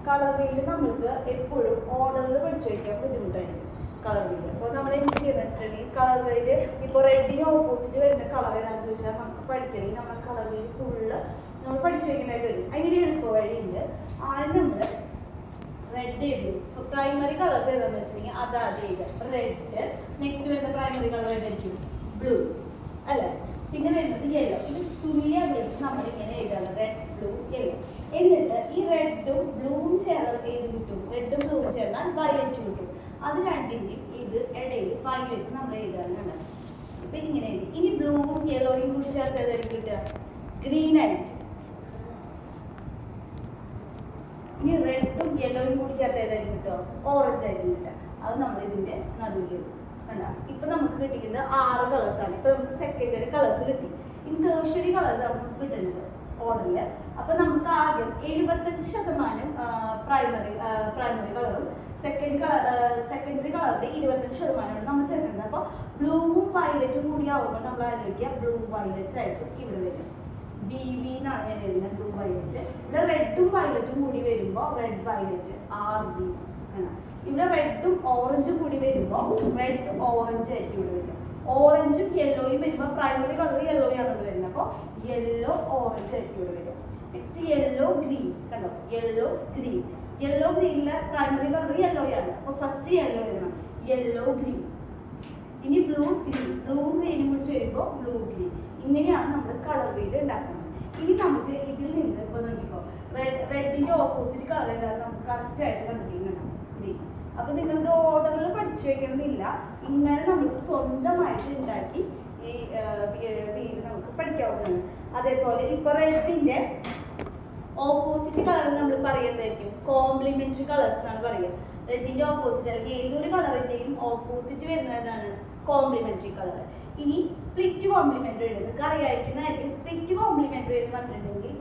Colour wheel നമ്മൾക്ക് എപ്പോഴും ഓർഡറിൽ പഠിച്ചു വയ്ക്കാൻ ബുദ്ധിമുട്ടായിരിക്കും. കളർ വീല് അപ്പോൾ നമ്മൾ എന്ത് ചെയ്യുന്ന വെച്ചിട്ടുണ്ടെങ്കിൽ കളർ വീല് ഇപ്പോൾ റെഡിന് ഓപ്പോസിറ്റ് വരുന്ന കളർ ഏതാണെന്ന് ചോദിച്ചാൽ നമുക്ക് പഠിക്കണമെങ്കിൽ നമ്മൾ കളർ വീല് ഫുള്ള് നമ്മൾ പഠിച്ചു വയ്ക്കേണ്ടതായിട്ട് വരും. അതിനൊരു എളുപ്പ വഴിയുണ്ട്. ആദ്യം നമ്മൾ റെഡ് ചെയ്തു. പ്രൈമറി കളേഴ്സ് ഏതാണെന്ന് വെച്ചിട്ടുണ്ടെങ്കിൽ അതാദ്യം എഴുതുക. റെഡ്, നെക്സ്റ്റ് വരുന്ന പ്രൈമറി കളർ ഏതായിരിക്കും? ബ്ലൂ അല്ലേ? പിന്നെ വരുന്നത് യെല്ലോ. ഇത് തുല്യമായിട്ട് നമ്മളിങ്ങനെ എഴുതാണ്, റെഡ് ബ്ലൂ യെല്ലോ. എന്നിട്ട് ഈ റെഡും ബ്ലൂവും ചേർന്ന് ഏത് കിട്ടും? റെഡും ബ്ലൂവും ചേർന്നാൽ വയലറ്റ് കിട്ടും. അത് രണ്ടിൻ്റെയും ഇത് ഇടയിൽ വയലറ്റ് നമ്മൾ എഴുതാൻ കണ്ടത്. ഇപ്പം ഇങ്ങനെ എഴുതി. ഇനി ബ്ലൂവും യെല്ലോയും കൂടി ചേർത്ത് ഏതായിരിക്കും കിട്ടുക? ഗ്രീൻ ആയിരിക്കും. ഇനി റെഡും യെല്ലോയും കൂടി ചേർത്ത് ഏതായിരിക്കും കിട്ടുക? ഓറഞ്ച് ആയിരിക്കും കിട്ടുക. അത് നമ്മൾ ഇതിൻ്റെ നടുവിൽ കണ്ടാ. ഇപ്പം നമുക്ക് കിട്ടിക്കുന്നത് 6 കളേഴ്സാണ്. ഇപ്പം നമുക്ക് സെക്കൻഡറി കളേഴ്സ് കിട്ടി. ഇനി ടേർഷ്യറി കളേഴ്സാണ് നമുക്ക് കിട്ടുന്നത് ഓർഡറിൽ. അപ്പം നമുക്ക് ആദ്യം 75% പ്രൈമറി കളറും സെക്കൻഡറി കളറിൻ്റെ 25% നമ്മൾ ചേർക്കുന്നത്. അപ്പോൾ ബ്ലൂവും വയലറ്റും കൂടി ആവുമ്പോൾ നമ്മൾ ആലോചിക്കുക ബ്ലൂ വയലറ്റ് ആയിരിക്കും ഇവിടെ വരും. BV എന്നാണ് ഞാൻ എഴുതുന്നത്, ബ്ലൂ വയലറ്റ്. ഇവിടെ റെഡും വയലറ്റും കൂടി വരുമ്പോൾ റെഡ് വയലറ്റ് RB ആണ്. ഇവിടെ റെഡും ഓറഞ്ചും കൂടി വരുമ്പോൾ റെഡ് ഓറഞ്ച് ആയിരിക്കും ഇവിടെ വരിക. ഓറഞ്ചും യെല്ലോയും വരുമ്പോൾ പ്രൈമറി കളർ യെല്ലോയാണ് ഇവിടെ വരുന്നത്. അപ്പോൾ യെല്ലോ ഓറഞ്ച് ആയിരിക്കും ഇവിടെ വരിക. നെക്സ്റ്റ് യെല്ലോ ഗ്രീൻ കണ്ടോ, യെല്ലോ ഗ്രീൻ. യെല്ലോ ഗ്രീനിലെ പ്രൈമറി കളർ യെല്ലോയാണ്. അപ്പോൾ ഫസ്റ്റ് യെല്ലോ എഴുതണം, യെല്ലോ ഗ്രീൻ. ഇനി ബ്ലൂ ഗ്രീൻ, ബ്ലൂ ഗ്രീനും കുറിച്ച് വരുമ്പോൾ ബ്ലൂ ഗ്രീൻ. ഇങ്ങനെയാണ് നമ്മൾ കളർ വീല് ഉണ്ടാക്കുന്നത്. ഇനി നമുക്ക് ഇതിൽ നിന്ന് ഇപ്പോൾ നോക്കിക്കോ, റെഡിൻ്റെ ഓപ്പോസിറ്റ് കളർ ഏതാണ് നമുക്ക് കറക്റ്റായിട്ട് കണ്ടുപിടിക്കണം, ഗ്രീൻ. അപ്പോൾ നിങ്ങൾക്ക് ഓർഡറിൽ പഠിച്ചു വെക്കണമെന്നില്ല, ഇങ്ങനെ നമുക്ക് സ്വന്തമായിട്ട് ഉണ്ടാക്കി ഈ വീല് നമുക്ക് പഠിക്കാവുന്നതാണ്. അതേപോലെ ഇപ്പോൾ റെഡിൻ്റെ ഓപ്പോസിറ്റ് കളർ നമ്മൾ പറയുന്നതായിരിക്കും കോംപ്ലിമെന്ററി കളേഴ്സ് എന്നാണ് പറയുക. റെഡിൻ്റെ ഓപ്പോസിറ്റ് അല്ലെങ്കിൽ ഏതൊരു കളറിൻ്റെയും ഓപ്പോസിറ്റ് വരുന്നതാണ് കോംപ്ലിമെന്ററി കളർ. ഇനി സ്പ്ലിറ്റ് കോംപ്ലിമെന്ററി നിങ്ങൾക്ക് അറിയായിരിക്കുന്നതായിരിക്കും. സ്പ്ലിറ്റ് കോംപ്ലിമെന്ററി എന്ന് പറഞ്ഞിട്ടുണ്ടെങ്കിൽ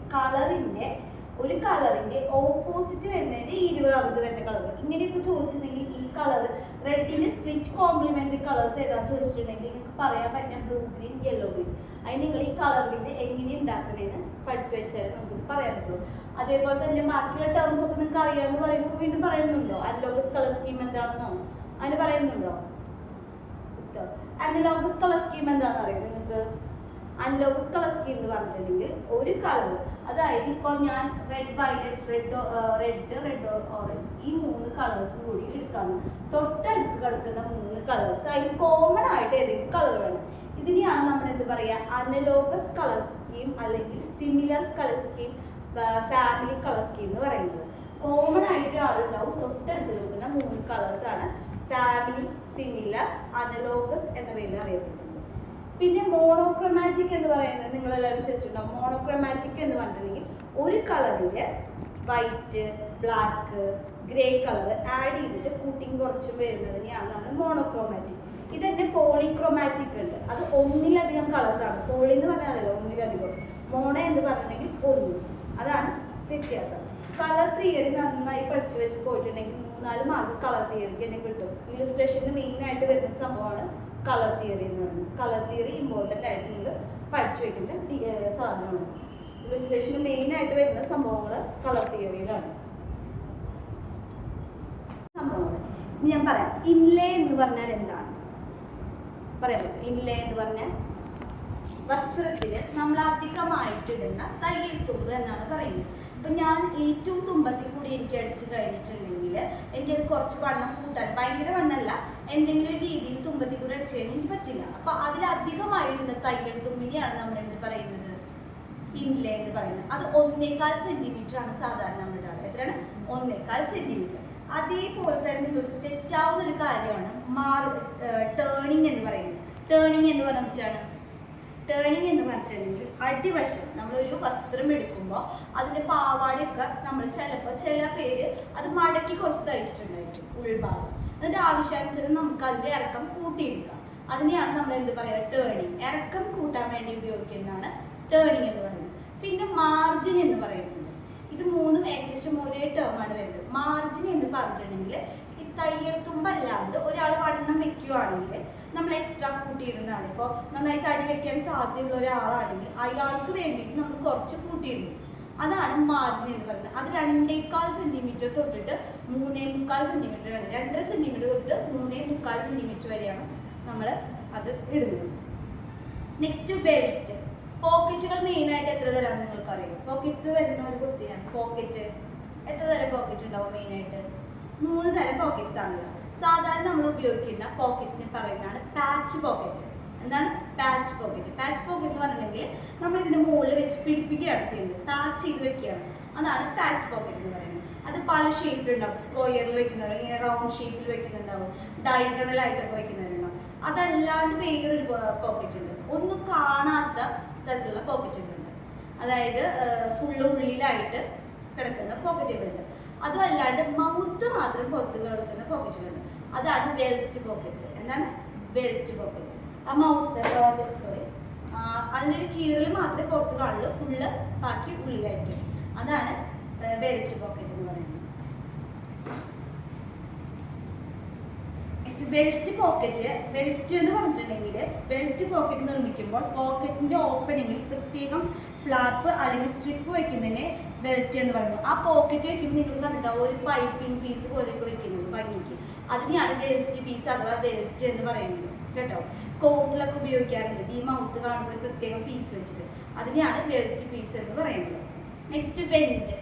ഒരു കളറിന്റെ ഓപ്പോസിറ്റ് വരുന്നതിന്റെ 20 വരുന്ന കളർ. ഇങ്ങനെയൊക്കെ ചോദിച്ചിട്ടുണ്ടെങ്കിൽ ഈ കളർ റെഡിന്റെ സ്പ്ലിറ്റ് കോംപ്ലിമെന്ററി കളേഴ്സ് ഏതാണെന്ന് ചോദിച്ചിട്ടുണ്ടെങ്കിൽ നിങ്ങൾക്ക് പറയാൻ പറ്റുന്ന ബ്ലൂ ഗ്രീൻ യെല്ലോ ഗ്രീൻ. അതിന് നിങ്ങൾ ഈ കളറിന്റെ എങ്ങനെ ഉണ്ടാക്കണേന്ന് പഠിച്ചു വെച്ചാൽ നമുക്ക് പറയാൻ പറ്റുള്ളൂ. അതേപോലെ തന്നെ ബാക്കിയുള്ള ടേംസ് ഒക്കെ നിങ്ങൾക്ക് അറിയാമെന്ന് പറയുമ്പോൾ വീണ്ടും പറയുന്നുണ്ടോ? അനലോഗസ് കളർ സ്കീം എന്താണെന്നോ അതിന് പറയുന്നുണ്ടോ? അനലോഗസ് കളർ സ്കീം എന്താണെന്ന് അറിയാം നിങ്ങൾക്ക്? അനലോഗസ് കളർ സ്കീം എന്ന് പറഞ്ഞിട്ടുണ്ടെങ്കിൽ ഒരു കളർ, അതായത് ഇപ്പോൾ ഞാൻ റെഡ് വയലറ്റ്, റെഡ് ഓറഞ്ച്, ഈ 3 കളേഴ്സും കൂടി എടുക്കാണ്. തൊട്ടടുത്ത് കിടക്കുന്ന 3 കളേഴ്സ് അതിൽ കോമൺ ആയിട്ട് ഏതെങ്കിലും കളർ വേണം. ഇതിനെയാണ് നമ്മൾ എന്ത് പറയുക? അനലോഗസ് കളർ സ്കീം അല്ലെങ്കിൽ similar colour scheme, family colour scheme എന്ന് പറയുന്നത്. കോമൺ ആയിട്ട് ആളുണ്ടാവും. തൊട്ടടുത്ത് കിടക്കുന്ന 3 കളേഴ്സാണ് ഫാമിലി, സിമിലർ, അനലോഗസ് എന്ന പേരിൽ അറിയപ്പെടുന്നത്. പിന്നെ മോണോക്രോമാറ്റിക് എന്ന് പറയുന്നത് നിങ്ങളെല്ലാവരും ശ്രദ്ധിച്ചിട്ടുണ്ടാവും. മോണോക്രോമാറ്റിക് എന്ന് പറഞ്ഞിട്ടുണ്ടെങ്കിൽ ഒരു കളറിൽ white, black, grey colour add ചെയ്തിട്ട് കൂട്ടിയും കുറച്ചും വരുന്നതിനെയാണ് നമ്മൾ മോണോക്രോമാറ്റിക്. ഇതന്നെ പോളിക്രോമാറ്റിക് ഉണ്ട്, അത് ഒന്നിലധികം കളേഴ്സാണ്. പോളി എന്ന് പറഞ്ഞാലല്ലോ ഒന്നിലധികം, മോണോ എന്ന് പറഞ്ഞിട്ടുണ്ടെങ്കിൽ 1. അതാണ് വ്യത്യാസം. കളർ തിയറി നന്നായി പഠിച്ചു വെച്ച് പോയിട്ടുണ്ടെങ്കിൽ 3-4 മാർക്ക് കളർ തിയറിക്ക് തന്നെ കിട്ടും. ഇല്ലുസ്ട്രേഷന് മെയിനായിട്ട് വരുന്ന സംഭവമാണ് കളർ തിയറി എന്ന് പറയുന്നത്. കളർ തിയറി ഇമ്പോർട്ടൻ്റ് ആയിട്ട് നിങ്ങൾ പഠിച്ചു വെക്കുന്ന സാധനമാണ്. ഇല്ലുസ്ട്രേഷന് മെയിനായിട്ട് വരുന്ന സംഭവങ്ങൾ കളർ തിയറിയിലാണ്. സംഭവങ്ങൾ ഞാൻ പറയാം. ഇൻലേ എന്ന് പറഞ്ഞാൽ എന്താണ് പറയാൻ പറ്റും? ഇൻലേ എന്ന് പറഞ്ഞാൽ വസ്ത്രത്തിൽ നമ്മൾ അധികമായിട്ടിടുന്ന തയ്യൽ തുമ്പ് എന്നാണ് പറയുന്നത്. അപ്പം ഞാൻ ഏറ്റവും തുമ്പത്തിൽ കൂടി എനിക്ക് അടിച്ച് കഴിഞ്ഞിട്ടുണ്ടെങ്കിൽ എനിക്കത് കുറച്ച് വണ്ണം കൂട്ടാൻ, ഭയങ്കര വണ്ണമല്ല, എന്തെങ്കിലും രീതിയിൽ തുമ്പത്തിൽ കൂടി അടിച്ചു കഴിഞ്ഞാൽ എനിക്ക് പറ്റില്ല. അപ്പം അതിലധികമായിടുന്ന തയ്യൽ തുമ്പിനെയാണ് നമ്മൾ എന്ത് പറയുന്നത്? ഇൻലേ എന്ന് പറയുന്നത്. അത് 1.25 സെന്റിമീറ്റർ ആണ് സാധാരണ നമ്മുടെ ആൾ. എത്രയാണ്? 1.25 സെന്റിമീറ്റർ. അതേപോലെ തന്നെ നിങ്ങൾക്ക് തെറ്റാവുന്ന ഒരു കാര്യമാണ് ടേണിങ് എന്ന് പറയുന്നത്. ടേണിങ് എന്ന് പറഞ്ഞിട്ടാണ് ടേണിങ് എന്ന് പറഞ്ഞിട്ടുണ്ടെങ്കിൽ അടിവശം നമ്മളൊരു വസ്ത്രം എടുക്കുമ്പോൾ അതിൻ്റെ പാവാടയൊക്കെ നമ്മൾ ചില പേര് അത് മടക്കി കുറച്ച് തയ്ച്ചിട്ടുണ്ടായിരിക്കും ഉൾഭാഗം. അതിൻ്റെ ആവശ്യാനുസരണം നമുക്ക് അതിൻ്റെ ഇറക്കം കൂട്ടിയെടുക്കാം. അതിനെയാണ് നമ്മൾ എന്ത് പറയുക? ടേണിങ്. ഇറക്കം കൂട്ടാൻ വേണ്ടി ഉപയോഗിക്കുന്നതാണ് ടേണിങ് എന്ന് പറയുന്നത്. പിന്നെ മാർജിൻ എന്ന് പറയുന്നത്. ഇത് 3ഉം ഏകദേശം ഒരേ ടേമാണ് വരുന്നത്. മാർജിൻ എന്ന് പറഞ്ഞിട്ടുണ്ടെങ്കിൽ ഈ തയ്യൽ തുമ്പല്ലാണ്ട് ഒരാൾ വണ്ണം വെക്കുകയാണെങ്കിൽ നമ്മൾ എക്സ്ട്രാ കൂട്ടിയിടുന്നതാണ്. ഇപ്പോൾ നന്നായി തടി വെക്കാൻ സാധ്യതയുള്ള ഒരാളാണെങ്കിൽ അയാൾക്ക് വേണ്ടിയിട്ട് നമ്മൾ കുറച്ച് കൂട്ടിയിടും. അതാണ് മാർജിൻ എന്ന് പറയുന്നത്. അത് 2.25 സെന്റിമീറ്റർ തൊട്ടിട്ട് 3.25 സെന്റിമീറ്റർ ആണ്. 2.5 സെന്റിമീറ്റർ തൊട്ട് 3.25 സെന്റിമീറ്റർ വരെയാണ് നമ്മൾ അത് ഇടുന്നത്. Next belt. പോക്കറ്റുകൾ മെയിൻ ആയിട്ട് എത്ര തരം നിങ്ങൾക്ക് അറിയാം? പോക്കറ്റ്സ് വരുന്ന ഒരു ക്വസ്റ്റ്യൻ ആണ്. പോക്കറ്റ് എത്ര തരം പോക്കറ്റ് ഉണ്ടാവും? മെയിൻ ആയിട്ട് 3 തരം പോക്കറ്റ്സ് ആണല്ലോ. സാധാരണ നമ്മൾ ഉപയോഗിക്കുന്ന പോക്കറ്റിന് പറയുന്നതാണ് പാച്ച് പോക്കറ്റ്. എന്താണ് പാച്ച് പോക്കറ്റ്? പാച്ച് പോക്കറ്റ് എന്ന് പറഞ്ഞിട്ടുണ്ടെങ്കിൽ നമ്മൾ ഇതിന്റെ മുകളിൽ വെച്ച് പിടിപ്പിക്കുകയാണ് ചെയ്യുന്നത്, പാച്ച് ചെയ്ത് വെക്കുകയാണ്. അതാണ് പാച്ച് പോക്കറ്റ് എന്ന് പറയുന്നത്. അത് പല ഷേപ്പിലുണ്ടാവും. സ്ക്വയറിൽ വെക്കുന്നവർ, ഇങ്ങനെ റൗണ്ട് ഷേപ്പിൽ വെക്കുന്നുണ്ടാവും, ഡയഗണൽ ആയിട്ടൊക്കെ വെക്കുന്നവരുണ്ടാവും. അതല്ലാണ്ട് വേറൊരു പോക്കറ്റ് ഉണ്ട്, ഒന്നും കാണാത്ത തരത്തിലുള്ള പോക്കറ്റുകളുണ്ട്. അതായത് ഫുള്ള് ഉള്ളിലായിട്ട് കിടക്കുന്ന പോക്കറ്റുകളുണ്ട്. അതും അല്ലാണ്ട് മൗത്ത് മാത്രം പുറത്ത് കിടക്കുന്ന പോക്കറ്റുകളുണ്ട്. അതാണ് വെൽറ്റ് പോക്കറ്റ്. എന്താണ് വെൽറ്റ് പോക്കറ്റ്? ആ മൗത്ത് അതിൻ്റെ ഒരു കീറിൽ മാത്രമേ പുറത്ത് കാണുള്ളൂ, ഫുള്ള് ബാക്കി ഉള്ളിലായിരിക്കും. അതാണ് വെൽറ്റ് പോക്കറ്റ് എന്ന് പറയുന്നത്. Belt pocket. ബെൽറ്റ് എന്ന് പറഞ്ഞിട്ടുണ്ടെങ്കിൽ ബെൽറ്റ് പോക്കറ്റ് നിർമ്മിക്കുമ്പോൾ പോക്കറ്റിന്റെ ഓപ്പണിങ്ങിൽ പ്രത്യേകം ഫ്ലാപ്പ് അല്ലെങ്കിൽ സ്ട്രിപ്പ് വെക്കുന്നതിനെ ബെൽറ്റ് എന്ന് പറയുന്നത്. ആ പോക്കറ്റ് വെക്കുമ്പോൾ നിങ്ങൾ കണ്ടിട്ടുണ്ടാവും ഒരു പൈപ്പിംഗ് പീസ് പോലെയൊക്കെ വെക്കുന്നത് ഭംഗിക്ക്. അതിനെയാണ് ബെൽറ്റ് പീസ് അഥവാ ബെൽറ്റ് എന്ന് പറയുന്നത് കേട്ടോ. കോട്ടിലൊക്കെ ഉപയോഗിക്കാറുണ്ട് ഈ മൗത്ത് കാണുമ്പോൾ പ്രത്യേകം പീസ് വെച്ചിട്ട്. അതിനെയാണ് ബെൽറ്റ് പീസ് എന്ന് പറയുന്നത്. Next went.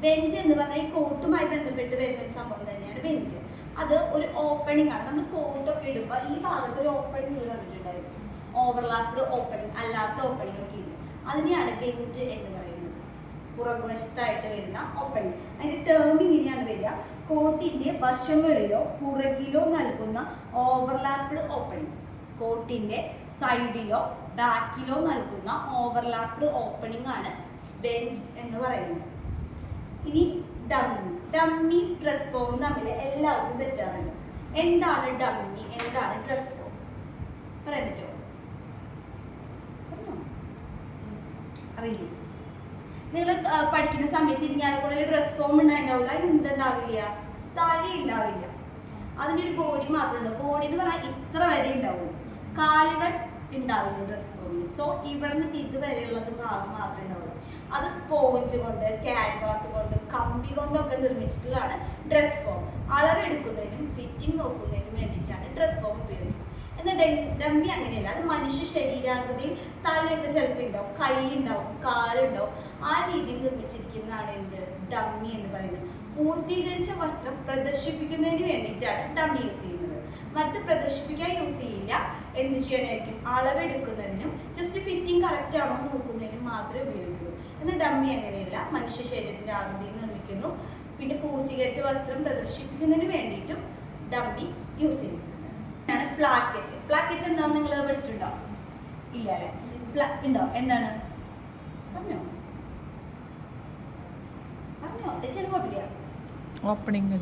വെന്റ് എന്ന് പറഞ്ഞാൽ ഈ കോട്ടുമായി ബന്ധപ്പെട്ട് വരുന്ന ഒരു സംഭവം തന്നെയാണ് വെന്റ്. അത് ഒരു ഓപ്പണിംഗ് ആണ്. നമ്മൾ കോട്ടൊക്കെ ഇടുമ്പോൾ ഈ ഭാഗത്ത് ഒരു ഓപ്പണിംഗ് കണ്ടിട്ടുണ്ടായിരുന്നു, ഓവർലാപ്ഡ് ഓപ്പണിംഗ്, അല്ലാത്ത ഓപ്പണിംഗ് ഒക്കെ ഇല്ല. അതിനെയാണ് വെന്റ് എന്ന് പറയുന്നത്. പുറകുവശത്തായിട്ട് വരുന്ന ഓപ്പണിംഗ്. അതിന്റെ ടേം ഇങ്ങനെയാണ് വരിക: കോട്ടിന്റെ വശങ്ങളിലോ പുറകിലോ നൽകുന്ന ഓവർലാപ്ഡ് ഓപ്പണിംഗ്. കോട്ടിന്റെ സൈഡിലോ ബാക്കിലോ നൽകുന്ന ഓവർലാപ്ഡ് ഓപ്പണിംഗ് ആണ് വെന്റ് എന്ന് പറയുന്നത്. ഇനി ഡമ്മി. ഡമ്മി ഡ്രസ് ഫോം തമ്മിൽ എല്ലാവർക്കും തെറ്റാറുണ്ട്. എന്താണ് ഡമ്മി, എന്താണ് ഡ്രസ് ഫോം? പറയാൻ പറ്റുമോ? അറിയില്ല. നിങ്ങൾ പഠിക്കുന്ന സമയത്ത് ഇനി അതുപോലെ ഡ്രസ് ഫോം ഉണ്ടാവില്ല, അതിന് എന്തുണ്ടാവില്ല? തല ഉണ്ടാവില്ല, അതിൻ്റെ ഒരു ബോഡി മാത്രമേ ഉണ്ടാവും. ബോഡി എന്ന് പറഞ്ഞാൽ ഇത്ര വരെ ഉണ്ടാവും, കാലുകൾ ഉണ്ടാവില്ല ഡ്രസ് ഫോമിൽ. സോ ഇവിടെ നിന്ന് ഇതുവരെയുള്ളത് ഭാഗം മാത്രമേ ഉണ്ടാവുള്ളൂ. അത് സ്പോഞ്ച് കൊണ്ട്, ക്യാൻവാസ് കൊണ്ട്, കമ്പി കൊണ്ടൊക്കെ നിർമ്മിച്ചിട്ടുള്ളതാണ് ഡ്രസ് ഫോം. അളവെടുക്കുന്നതിനും ഫിറ്റിംഗ് നോക്കുന്നതിനും വേണ്ടിയിട്ടാണ് ഡ്രസ് ഫോം ഉപയോഗിക്കുന്നത്. എന്നാൽ ഡമ്മി അങ്ങനെയല്ല. അത് മനുഷ്യ ശരീരാകൃതിയിൽ തലയൊക്കെ ചിലപ്പോൾ ഉണ്ടാവും, കൈ ഉണ്ടാവും, കാലുണ്ടാവും. ആ രീതിയിൽ നിർമ്മിച്ചിരിക്കുന്നതാണ് എന്ത് ഡമ്മി എന്ന് പറയുന്നത്. പൂർത്തീകരിച്ച വസ്ത്രം പ്രദർശിപ്പിക്കുന്നതിന് വേണ്ടിയിട്ടാണ് ഡമ്മി യൂസ് ചെയ്യുന്നത്. മറ്റ് പ്രദർശിപ്പിക്കാൻ യൂസ് ചെയ്യില്ല. എന്ത് ചെയ്യാനായിരിക്കും? അളവെടുക്കുന്നതിനും ജസ്റ്റ് ഫിറ്റിംഗ് കറക്റ്റ് ആണോ നോക്കുന്നതിനും മാത്രമേ ഉപയോഗിക്കുള്ളൂ. എന്നാൽ ഡമ്മി അങ്ങനെയല്ല, മനുഷ്യ ശരീരത്തിന്റെ ആകൃതിയിൽ നിർമ്മിക്കുന്നു. പിന്നെ പൂർത്തീകരിച്ച വസ്ത്രം പ്രദർശിപ്പിക്കുന്നതിന് വേണ്ടിയിട്ടും ഡമ്മി യൂസ് ചെയ്യുന്നുണ്ട്. പ്ലാക്കറ്റ്. പ്ലാക്കറ്റ് എന്താണെന്ന് നിങ്ങൾ പഠിച്ചിട്ടുണ്ടോ? ഇല്ല അല്ലെ? ഉണ്ടോ? എന്താണ്? പറഞ്ഞോ പറഞ്ഞോ ചെലപ്പോട്ടില്ല. ഓപ്പണിംഗ്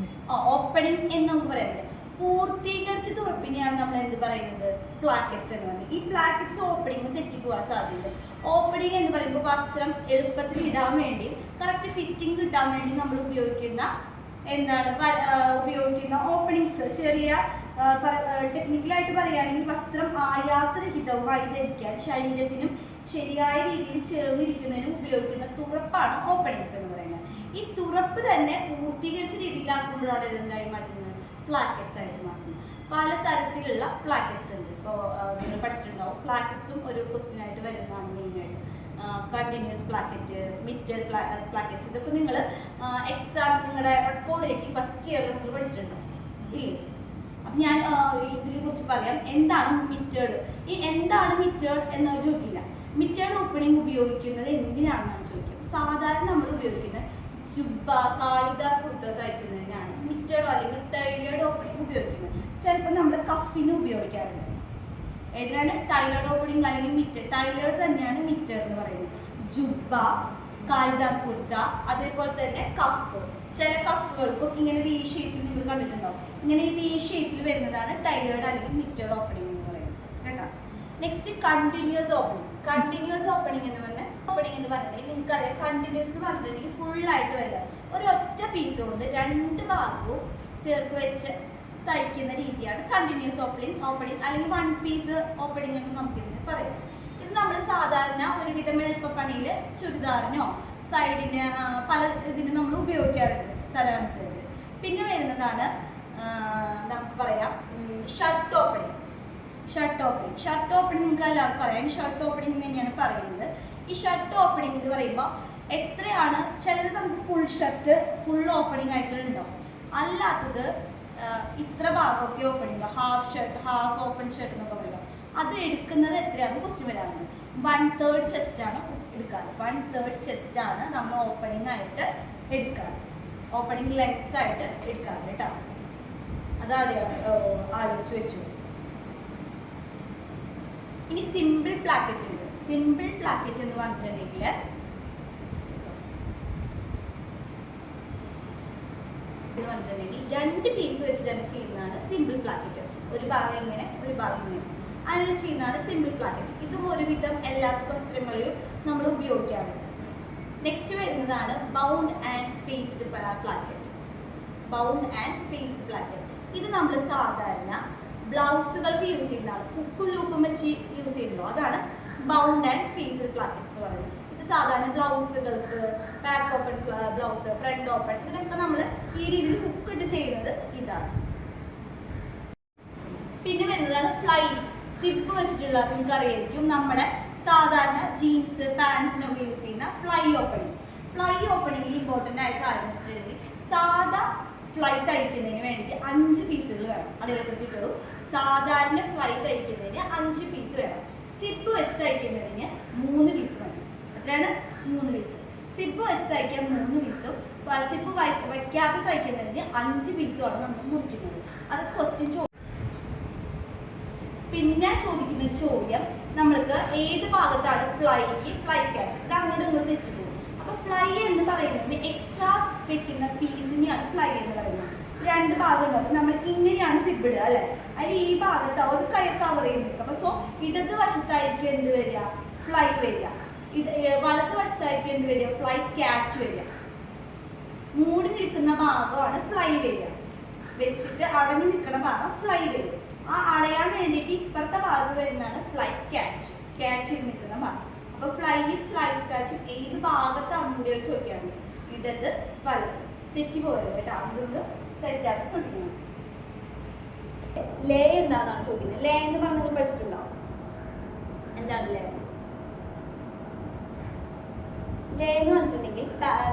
എന്ന് നമുക്ക് പറയാനുണ്ട്. പൂർത്തീകരിച്ച തുറപ്പിനെയാണ് നമ്മൾ എന്ത് പറയുന്നത്? പ്ലാക്കറ്റ്സ് എന്ന് പറയുന്നത്. ഈ പ്ലാക്കറ്റ്സ് ഓപ്പണിംഗ് തെറ്റിപ്പോവാൻ സാധ്യത. ഓപ്പണിംഗ് എന്ന് പറയുമ്പോൾ വസ്ത്രം എളുപ്പത്തിൽ ഇടാൻ വേണ്ടി, കറക്റ്റ് ഫിറ്റിംഗ് കിട്ടാൻ വേണ്ടി നമ്മൾ ഉപയോഗിക്കുന്ന ഓപ്പണിങ്സ്. ചെറിയ ടെക്നിക്കലായിട്ട് പറയുകയാണെങ്കിൽ വസ്ത്രം ആയാസരഹിതമായി ധരിക്കാൻ ശരീരത്തിനും ശരിയായ രീതിയിൽ ചേർന്നിരിക്കുന്നതിനും ഉപയോഗിക്കുന്ന തുറപ്പാണ് ഓപ്പണിങ്സ് എന്ന് പറയുന്നത്. ഈ തുറപ്പ് തന്നെ പൂർത്തീകരിച്ച രീതിയിലാക്കുമ്പോഴാണ് ഇതെന്തായി മാറ്റുന്നത്? പ്ലാക്കറ്റ്സ് ആയിട്ട് മാറ്റുന്നത്. പല തരത്തിലുള്ള പ്ലാക്കറ്റ്സ് ഉണ്ട്. ഇപ്പോൾ നിങ്ങൾ പഠിച്ചിട്ടുണ്ടാവും. പ്ലാക്കറ്റ്സും ഒരു ക്വസ്റ്റ്യൻ ആയിട്ട് വരുന്നതാണ് മെയിനായിട്ട്. കണ്ടിന്യൂസ് പ്ലാക്കറ്റ്, മിറ്റൽ പ്ലാക്കറ്റ്സ്, ഇതൊക്കെ നിങ്ങൾ എക്സാം നിങ്ങളുടെ റെക്കോർഡിലേക്ക് ഫസ്റ്റ് ഇയറിൽ നിങ്ങൾ പഠിച്ചിട്ടുണ്ടോ? ഇല്ലേ? അപ്പം ഞാൻ ഇതിനെ കുറിച്ച് പറയാം. എന്താണ് മിറ്റേഡ്? ഈ എന്താണ് മിറ്റേഡ് എന്ന് ചോദിക്കില്ല. മിറ്റേഡ് ഓപ്പണിംഗ് ഉപയോഗിക്കുന്നത് എന്തിനാണെന്നാണ് ചോദിക്കുക. സാധാരണ നമ്മൾ ഉപയോഗിക്കുന്നത് ജുബ്ബ, കാലിദാർ കുർത്ത തയ്ക്കുന്നതിനാണ് മിറ്റേഡ് അല്ലെങ്കിൽ ടൈലേർഡ് ഓപ്പണിംഗ് ഉപയോഗിക്കുന്നത്. ചിലപ്പോൾ നമ്മൾ കഫിന് ഉപയോഗിക്കാറുണ്ട്. ഏതിനാണ്? ടൈലേർഡ് ഓപ്പണിംഗ് അല്ലെങ്കിൽ മിറ്റേഡ്. ടൈലേർഡ് തന്നെയാണ് മിറ്റേഡ് എന്ന് പറയുന്നത്. ജുബ്ബ, കാലിദാർ കുർത്ത, അതേപോലെ തന്നെ കഫ്. ചില കഫുകൾക്കും ഇങ്ങനെ വി ഷേപ്പിൽ നിങ്ങൾ കണ്ടിട്ടുണ്ടോ? ഇങ്ങനെ ഈ വി ഷേപ്പിൽ വരുന്നതാണ് ടൈലേർഡ് അല്ലെങ്കിൽ മിറ്റേഡ് ഓപ്പണിംഗ് എന്ന് പറയുന്നത് കേട്ടോ. Next continuous opening. Continuous opening എന്ന് പറഞ്ഞാൽ നിങ്ങൾക്കറിയാം, കണ്ടിന്യൂസ് എന്ന് പറഞ്ഞിട്ടുണ്ടെങ്കിൽ ഫുള്ളായിട്ട് വരിക. ഒരൊറ്റ പീസ് കൊണ്ട് രണ്ട് ഭാഗവും ചേർത്ത് വെച്ച് തയ്ക്കുന്ന രീതിയാണ് കണ്ടിന്യൂസ് ഓപ്പണിംഗ് അല്ലെങ്കിൽ വൺ പീസ് ഓപ്പണിംഗ് എന്ന് നമുക്കിതിന് പറയാം. ഇത് നമ്മൾ സാധാരണ ഒരുവിധം എളുപ്പപ്പണിയിൽ ചുരിദാറിനോ സൈഡിന് പല ഇതിന് നമ്മൾ ഉപയോഗിക്കാറുണ്ട് തരം അനുസരിച്ച്. പിന്നെ വരുന്നതാണ് നമുക്ക് പറയാം ഷർട്ട് ഓപ്പണിങ്. ഷർട്ട് ഓപ്പണിങ് നിങ്ങൾക്ക് എല്ലാവർക്കും അറിയാം. ഷർട്ട് ഓപ്പണിങ് തന്നെയാണ് പറയുന്നത്. ഈ ഷർട്ട് ഓപ്പണിങ് എന്ന് പറയുമ്പോൾ എത്രയാണ്, ചിലത് നമുക്ക് ഫുൾ ഷർട്ട് ഫുൾ ഓപ്പണിങ് ആയിട്ടുണ്ടാവും, അല്ലാത്തത് ഇത്ര ഭാഗമൊക്കെ opening, half shirt, half open shirt എന്നൊക്കെ പറയുമ്പോൾ അത് എടുക്കുന്നത് എത്രയാണ് ക്വസ്റ്റ്യൻ വരാറുണ്ട്. 1/3 ചെസ്റ്റ് ആണ് എടുക്കാറ്. 1/3 ചെസ്റ്റ് ആണ് നമ്മൾ ഓപ്പണിങ് ആയിട്ട് എടുക്കാറ്, ഓപ്പണിങ് ലെങ്ത് ആയിട്ട് എടുക്കാറ് കേട്ടോ. അതാണ് ആലോചിച്ച് വെച്ചു. ഇനി സിമ്പിൾ പ്ലാക്കറ്റ് ഉണ്ട്. സിമ്പിൾ പ്ലാക്കറ്റ് എന്ന് പറഞ്ഞിട്ടുണ്ടെങ്കിൽ രണ്ട് പീസ് വെച്ചിട്ടാണ് ചെയ്യുന്നതാണ് സിമ്പിൾ പ്ലാക്കറ്റ്. ഒരു ഭാഗം ഇങ്ങനെ, ഒരു ഭാഗം ഇങ്ങനെ, അങ്ങനെ ചെയ്യുന്നതാണ് സിമ്പിൾ പ്ലാക്കറ്റ്. ഇതും ഒരുവിധം എല്ലാ വസ്ത്രങ്ങളിലും നമ്മൾ ഉപയോഗിക്കാറുണ്ട്. നെക്സ്റ്റ് വരുന്നതാണ് bound and faced placket. Bound and faced placket ഇത് നമ്മൾ സാധാരണ ബ്ലൗസുകൾക്ക് യൂസ് ചെയ്യുന്നതാണ്. ഹുക്കും ലൂപ്പും വെച്ച് യൂസ് ചെയ്യുന്നതോ അതാണ് ബൗണ്ട് ആൻഡ് ഫേസ്ഡ് പ്ലാക്കറ്റ്സ് പറയുന്നത്. ഇത് സാധാരണ ബ്ലൗസുകൾക്ക്, back open blouse, front open, ഇതിനൊക്കെ നമ്മൾ ഈ രീതിയിൽ ഹുക്ക് ഇട്ട് ചെയ്യുന്നത് ഇതാണ്. പിന്നെ വരുന്നതാണ് ഫ്ലൈ. സിബ് വെച്ചിട്ടുള്ള നിങ്ങൾക്ക് അറിയായിരിക്കും, നമ്മുടെ സാധാരണ ജീൻസ് പാൻസിനൊക്കെ യൂസ് ചെയ്യുന്ന ഫ്ലൈ ഓപ്പണിങ്. ഫ്ലൈ ഓപ്പണിങ്ങിൽ ഇമ്പോർട്ടൻ്റ് ആയ കാര്യം വെച്ചിട്ടുണ്ടെങ്കിൽ സാധാ ഫ്ലൈ തയ്ക്കുന്നതിന് വേണ്ടിയിട്ട് 5 പീസുകൾ വേണം. അടയാളപ്പെടുത്തിയിട്ടുള്ളൂ. സാധാരണ ഫ്ലൈ തയ്ക്കുന്നതിന് 5 പീസ് വേണം. സിബ് വെച്ച് തയ്ക്കുന്നതിന് 3 പീസ് വേണം. എത്രയാണ്? 3 പീസ്. സിബ് വെച്ച് തയ്ക്കാൻ 3 പീസും സിബ് വയ്ക്കാതെ തയ്ക്കുന്നതിന് 5 പീസുമാണ് നമുക്ക് മുറിക്കുന്നത്. അത് ക്വസ്റ്റ്യൻ പിന്നെ ചോദിക്കുന്ന ഒരു ചോദ്യം, നമ്മൾക്ക് ഏത് ഭാഗത്താണ് ഫ്ലൈ ക്യാച്ച്? ഇത് അങ്ങോട്ട് ഇങ്ങോട്ട് തെറ്റുപോകും. അപ്പൊ ഫ്ലൈ എന്ന് പറയുന്നത് എക്സ്ട്രാ വെക്കുന്ന പീസിനെയാണ് ഫ്ലൈ എന്ന് പറയുന്നത്. 2 ഭാഗം ഉണ്ടാവും. നമ്മൾ ഇങ്ങനെയാണ് സിബ് ഇടുക അല്ലെ, അതിൽ ഈ ഭാഗത്ത് ഒരു കൈ കവർ ചെയ്ത് നിൽക്കുക. അപ്പൊ സോ ഇടത് വശത്തായിരിക്കും എന്ത് വരിക? ഫ്ലൈ വരിക. വലത് വശത്തായിരിക്കും എന്ത് വരിക? ഫ്ലൈ ക്യാച്ച് വരിക. മൂടി നിൽക്കുന്ന ഭാഗമാണ് ഫ്ലൈ വരിക. വെച്ചിട്ട് അടഞ്ഞു നിൽക്കുന്ന ഭാഗം ഫ്ലൈ വരും. ആ അടയാൻ വേണ്ടിയിട്ട് ഇപ്പുറത്തെ ഭാഗത്ത് വരുന്നതാണ് ഫ്ലൈ ക്യാച്ച്. ക്യാച്ച് ചെയ്ത് നിൽക്കുന്ന ഭാഗം. അപ്പൊ ഫ്ലൈ ക്യാച്ച് ഏത് ഭാഗത്താണ് കൂടി ചോദിക്കാൻ? ഇടത് വലത്. തെറ്റി പോയത് കേട്ടോ, അതുകൊണ്ട് തെറ്റാതെ ശ്രദ്ധിക്കണം. ലേ എന്താണെന്നാണ് ചോദിക്കുന്നത്. ലേ എന്ന് പറഞ്ഞാൽ പഠിച്ചിട്ടുണ്ടോ? എന്താണ് ലേ? ലേ എന്ന് പറഞ്ഞിട്ടുണ്ടെങ്കിൽ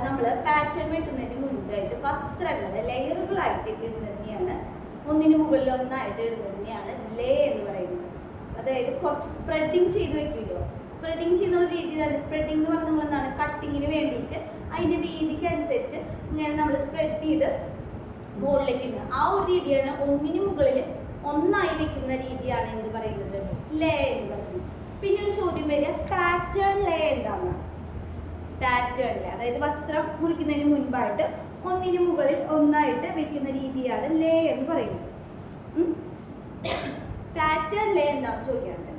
നമ്മൾ പാറ്റേൺ വെട്ടുന്നതിന് മുൻപായിട്ട് വസ്ത്രങ്ങളെ ലെയറുകളായിട്ട് ഇടുന്നതിനെയാണ്, ഒന്നിന് മുകളിൽ ഒന്നായിട്ട് ഇടുന്നതിനെയാണ് ലേ എന്ന് പറയുന്നത്. അതായത് കുറച്ച് സ്പ്രെഡിങ് ചെയ്ത് വെക്കുമല്ലോ. സ്പ്രെഡിങ് ചെയ്യുന്ന ഒരു രീതി തന്നെ. സ്പ്രെഡിങ് എന്ന് പറഞ്ഞാൽ എന്താണ്? കട്ടിങ്ങിന് വേണ്ടിയിട്ട് അതിൻ്റെ വീതിക്ക് അനുസരിച്ച് ഇങ്ങനെ നമ്മൾ സ്പ്രെഡ് ചെയ്ത് ബോർഡിലേക്ക് ഇടുക. ആ ഒരു രീതിയാണ്. ഒന്നിന് മുകളിൽ ഒന്നായി വെക്കുന്ന രീതിയാണ് എന്ത് പറയുന്നത്? ലേ എന്ന് പറയുന്നത്. പിന്നെ ഒരു ചോദ്യം വരിക, പാറ്റേൺ ലേ എന്താണ്? പാറ്റേൺ ലേ അതായത് വസ്ത്രം മുറിക്കുന്നതിന് മുൻപായിട്ട് ഒന്നിന് മുകളിൽ ഒന്നായിട്ട് വെക്കുന്ന രീതിയാണ് ലേ എന്ന് പറയുന്നത്. പാറ്റേൺ ലേ എന്താണെന്ന് ചോദിക്കാറുണ്ട്.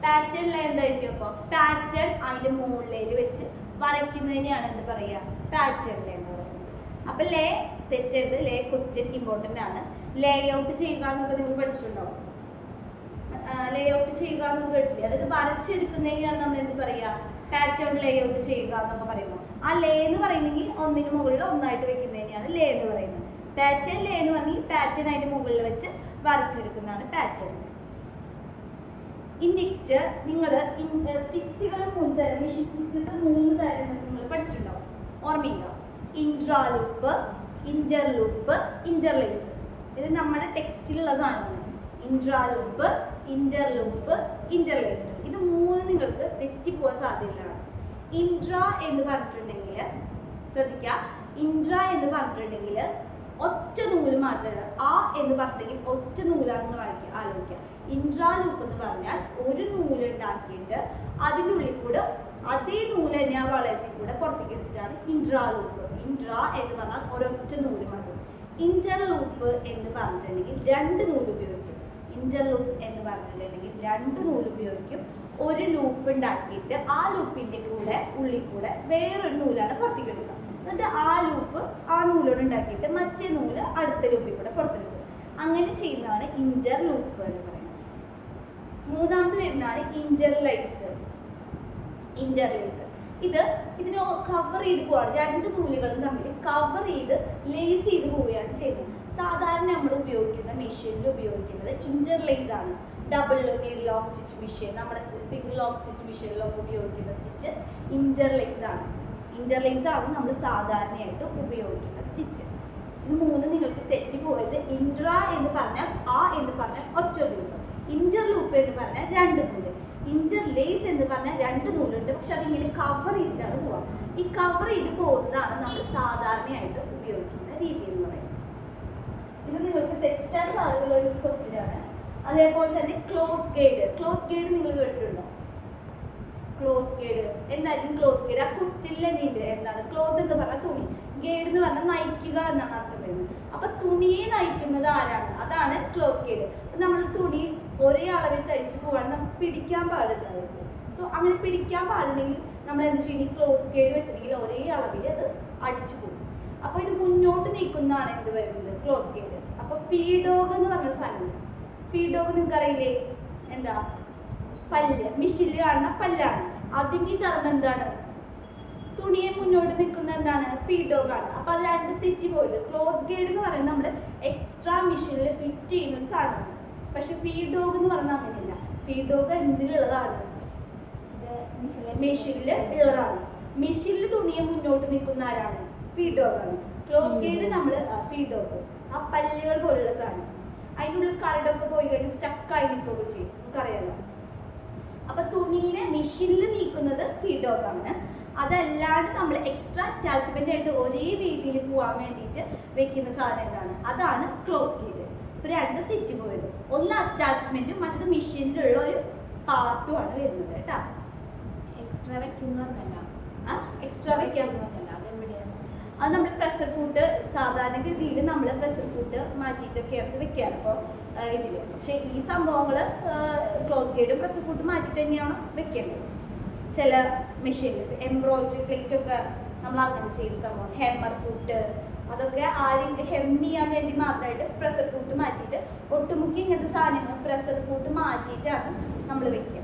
പാറ്റേൺ ലേ എന്തായിരിക്കും? അപ്പോൾ പാറ്റേൺ അതിൻ്റെ മുകളിലേക്ക് വെച്ച് വരയ്ക്കുന്നതിനെയാണ് എന്ത് പറയുക? പാറ്റേൺ ലേ എന്ന് പറയുന്നത്. അപ്പൊ ലേ തെറ്റരുത്. ലേ ക്വസ്റ്റ്യൻ ഇമ്പോർട്ടൻ്റ് ആണ്. ലേ ഔട്ട് ചെയ്യുക എന്നൊക്കെ നിങ്ങൾ പഠിച്ചിട്ടുണ്ടോ? ലേ ഔട്ട് ചെയ്യുക എന്നൊക്കെ കേട്ടില്ലേ? അതായത് വരച്ചെടുക്കുന്നതിനാണ് നമ്മൾ എന്ത് പറയുക? പാറ്റേൺ ലേ ഔട്ട് ചെയ്യുക എന്നൊക്കെ പറയുമ്പോൾ ആ ലേ എന്ന് പറയുന്നെങ്കിൽ ഒന്നിന് മുകളിൽ ഒന്നായിട്ട് വെക്കുന്നതിനെയാണ് ലേ എന്ന് പറയുന്നത്. പാറ്റേൺ ലേ എന്ന് പറഞ്ഞാൽ പാറ്റേൺ അതിൻ്റെ മുകളിൽ വെച്ച് വരച്ചെടുക്കുന്നതാണ് പാറ്റേൺ. ഇനി നെക്സ്റ്റ് നിങ്ങൾ സ്റ്റിച്ചുകൾ 3 തരം, മെഷീൻ സ്റ്റിച്ചസ് 3 തരം നിങ്ങൾ പഠിച്ചിട്ടുണ്ടാവും. ഓർമ്മയുണ്ടോ? Intra loop, inter loop, interlace. ഇത് നമ്മുടെ ടെക്സ്റ്റിലുള്ള സാധനമാണ്. Intra loop, inter loop, interlace. ഇത് 3 നിങ്ങൾക്ക് തെറ്റിപ്പോവാൻ സാധ്യതയാണ്. ഇൻട്രാ എന്ന് പറഞ്ഞിട്ടുണ്ടെങ്കിൽ ശ്രദ്ധിക്കുക. ഇൻട്രാ എന്ന് പറഞ്ഞിട്ടുണ്ടെങ്കിൽ ഒറ്റ നൂല് മാത്രമേ. ആ എന്ന് പറഞ്ഞിട്ടുണ്ടെങ്കിൽ ഒറ്റ നൂലാണെന്ന് ആലോചിക്കുക. ഇൻട്രാ ലൂപ്പ് എന്ന് പറഞ്ഞാൽ ഒരു നൂല് ഉണ്ടാക്കിയിട്ട് അതിനുള്ളിൽ കൂടെ അതേ നൂല് തന്നെ ആ വളയത്തിൽ കൂടെ പുറത്തേക്ക് എടുത്തിട്ടാണ് ഇൻട്രാ ലൂപ്പ്. ഇൻട്രാ എന്ന് പറഞ്ഞാൽ ഒരൊറ്റ നൂല് മാത്രം. ഇന്റർ ലൂപ്പ് എന്ന് പറഞ്ഞിട്ടുണ്ടെങ്കിൽ 2 നൂല് ഉപയോഗിക്കും. ഇന്റർ ലൂപ്പ് എന്ന് പറഞ്ഞിട്ടുണ്ടെങ്കിൽ 2 നൂല് ഉപയോഗിക്കും. ഒരു ലൂപ്പ് ഉണ്ടാക്കിയിട്ട് ആ ലൂപ്പിന്റെ കൂടെ ഉള്ളിൽ കൂടെ വേറൊരു നൂലാണ് പുറത്തേക്ക് എടുക്കുക. എന്നിട്ട് ആ ലൂപ്പ് ആ നൂലോട് ഉണ്ടാക്കിയിട്ട് മറ്റേ നൂല് അടുത്ത ലൂപ്പിൽ കൂടെ പുറത്തെടുക്കുക. അങ്ങനെ ചെയ്യുന്നതാണ് ഇന്റർ ലൂപ്പ് എന്ന് പറയുന്നത്. മൂന്നാമത് വരുന്നതാണ് ഇന്റർലേസ്. ഇന്റർലേസ് ഇതിനെ കവർ ചെയ്ത് പോവാണ്, രണ്ട് നൂലുകളും തമ്മിൽ കവർ ചെയ്ത് ലേസ് ചെയ്ത് പോവുകയാണ് ചെയ്യുന്നത്. സാധാരണ നമ്മൾ ഉപയോഗിക്കുന്ന മെഷീനിൽ ഉപയോഗിക്കുന്നത് ഇന്റർലേസ് ആണ്. ഡബിൾ ലോക്ക് സ്റ്റിച്ച് മെഷീൻ, നമ്മുടെ സിംഗിൾ ലോക്ക് സ്റ്റിച്ച് മെഷീനിലൊക്കെ ഉപയോഗിക്കുന്ന സ്റ്റിച്ച് ഇന്റർലേസ് ആണ്. ഇന്റർലേസ് ആണ് നമ്മൾ സാധാരണയായിട്ട് ഉപയോഗിക്കുന്ന സ്റ്റിച്ച്. ഇത് മൂന്ന് നിങ്ങൾക്ക് തെറ്റിപ്പോയത്. ഇൻട്രാ എന്ന് പറഞ്ഞാൽ ആ എന്ന് പറഞ്ഞാൽ ഒറ്റ നൂല്, ഇന്റർലൂപ്പ് എന്ന് പറഞ്ഞാൽ രണ്ട് നൂല്, ഇന്റർലേസ് എന്ന് പറഞ്ഞാൽ രണ്ട് നൂലുണ്ട്, പക്ഷെ അതിങ്ങനെ കവർ ചെയ്തിട്ടാണ് പോവുക. ഈ കവർ ചെയ്ത് പോകുന്നതാണ് നമ്മൾ സാധാരണയായിട്ട് ഉപയോഗിക്കുന്ന രീതി എന്ന് പറയുന്നത്. ഇത് നിങ്ങൾക്ക് തെറ്റാൻ സാധ്യതയുള്ള ഒരു ക്വസ്റ്റ്യൻ ആണ്. അതേപോലെ തന്നെ ക്ലോത്ത് ഗൈഡ്. ക്ലോത്ത് ഗൈഡ് നിങ്ങൾ കേട്ടിട്ടുണ്ടോ? ക്ലോത്ത് ഗൈഡ് എന്തായിരിക്കും? ക്ലോത്ത് ഗൈഡ് ആ ക്വസ്റ്റ്യനിൽ തന്നെയുണ്ട്. എന്താണ് ക്ലോത്ത് എന്ന് പറഞ്ഞാൽ തുണി, ഗൈഡ് എന്ന് പറഞ്ഞാൽ നയിക്കുക എന്നാണ് അർത്ഥം വരുന്നത്. അപ്പൊ തുണിയെ നയിക്കുന്നത് ആരാണ്? അതാണ് ക്ലോത്ത് ഗൈഡ്. നമ്മൾ തുണി ഒരേ അളവിൽ തയ്ച്ച് പോവാണ്, നമുക്ക് പിടിക്കാൻ പാടില്ലായിരുന്നു. സോ അങ്ങനെ പിടിക്കാൻ പാടില്ലെങ്കിൽ നമ്മൾ എന്താ ചെയ്യുന്നത്? ക്ലോത്ത് ഗൈഡ് വെച്ചിട്ടുണ്ടെങ്കിൽ ഒരേ അളവിൽ അത് അടിച്ചു പോകും. അപ്പൊ ഇത് മുന്നോട്ട് നീക്കുന്നതാണ് എന്ത് വരുന്നത്? Cloth guide. അപ്പൊ ഫീഡോഗ് എന്ന് പറഞ്ഞ സാധനം, ഫീഡോഗ് നിങ്ങൾക്ക് അറിയില്ലേ? എന്താ? പല്ല്, മെഷീനിൽ കാണുന്ന പല്ലാണ്. അതിന്റെ ധർമ്മം എന്താണ്? തുണിയെ മുന്നോട്ട് നിൽക്കുന്ന എന്താണ്? ഫീഡോഗ് ആണ്. അപ്പൊ അത് രണ്ട് തെറ്റി പോയത്. ക്ലോത്ത് ഗൈഡ് എന്ന് പറയുന്നത് നമ്മൾ എക്സ്ട്രാ മെഷീനിൽ ഫിറ്റ് ചെയ്യുന്ന ഒരു സാധനമാണ്. പക്ഷെ ഫീഡോഗ് എന്ന് പറഞ്ഞാൽ അങ്ങനെയല്ല. ഫീഡോഗ് എന്തിലുള്ളതാണ്? മെഷീനിൽ ഉള്ളതാണ്. മെഷീനിൽ തുണിയെ മുന്നോട്ട് നിൽക്കുന്ന ആരാണ്? ഫീഡോഗ് ആണ്. ക്ലോത്ത് ഗൈഡ് നമ്മൾ ഫീഡോഗ്, ആ പല്ലുകൾ പോലുള്ള സാധനം. അതിനുള്ളിൽ കരടൊക്കെ പോയി കഴിഞ്ഞാൽ സ്റ്റക്കായി നിൽക്കുകയൊക്കെ ചെയ്യും, നമുക്കറിയാലോ. അപ്പൊ തുണീനെ മെഷീനിൽ നീക്കുന്നത് ഫീഡോഗ് ആണ്. അതല്ലാണ്ട് നമ്മൾ എക്സ്ട്രാ അറ്റാച്ച്മെന്റ് ആയിട്ട് ഒരേ രീതിയിൽ പോകാൻ വേണ്ടിയിട്ട് വെക്കുന്ന സാധനം ഏതാണ്? അതാണ് ക്ലോത്ത് ഗൈഡ്. ഇപ്പൊ രണ്ടും തെറ്റിപ്പോയത്. ഒന്ന് അറ്റാച്ച്മെന്റും മറ്റത് മെഷീനിലുള്ള ഒരു പാർട്ടുമാണ് വരുന്നത് കേട്ടോ. എക്സ്ട്രാ വെക്കുന്നതല്ല, എക്സ്ട്രാ വെക്കാവുന്നതല്ല. അത് നമ്മൾ പ്രഷർ ഫുഡ് സാധാരണഗതിയിൽ നമ്മൾ പ്രഷർ ഫുഡ് മാറ്റിയിട്ടൊക്കെയാണ് വെക്കാറ് ഇപ്പോൾ ഇതില്. പക്ഷെ ഈ സംഭവങ്ങൾ ക്ലോത്ത് ഗൈഡും പ്രഷർ ഫുഡ് മാറ്റിയിട്ട് തന്നെയാണ് വെക്കേണ്ടത്. ചില മെഷീനിൽ എംബ്രോയിഡറി പ്ലേറ്റ് ഒക്കെ നമ്മൾ അങ്ങനെ ചെയ്യുന്ന സംഭവം, ഹെമ്മർ ഫുഡ്, അതൊക്കെ ആരെങ്കിലും ഹെം ചെയ്യാൻ വേണ്ടി മാത്രമായിട്ട് പ്രഷർ ഫുഡ് മാറ്റിയിട്ട് ഒട്ടുമുക്കി ഇങ്ങനത്തെ സാധനങ്ങൾ പ്രഷർ ഫുഡ് മാറ്റിയിട്ടാണ് നമ്മൾ വെക്കുക.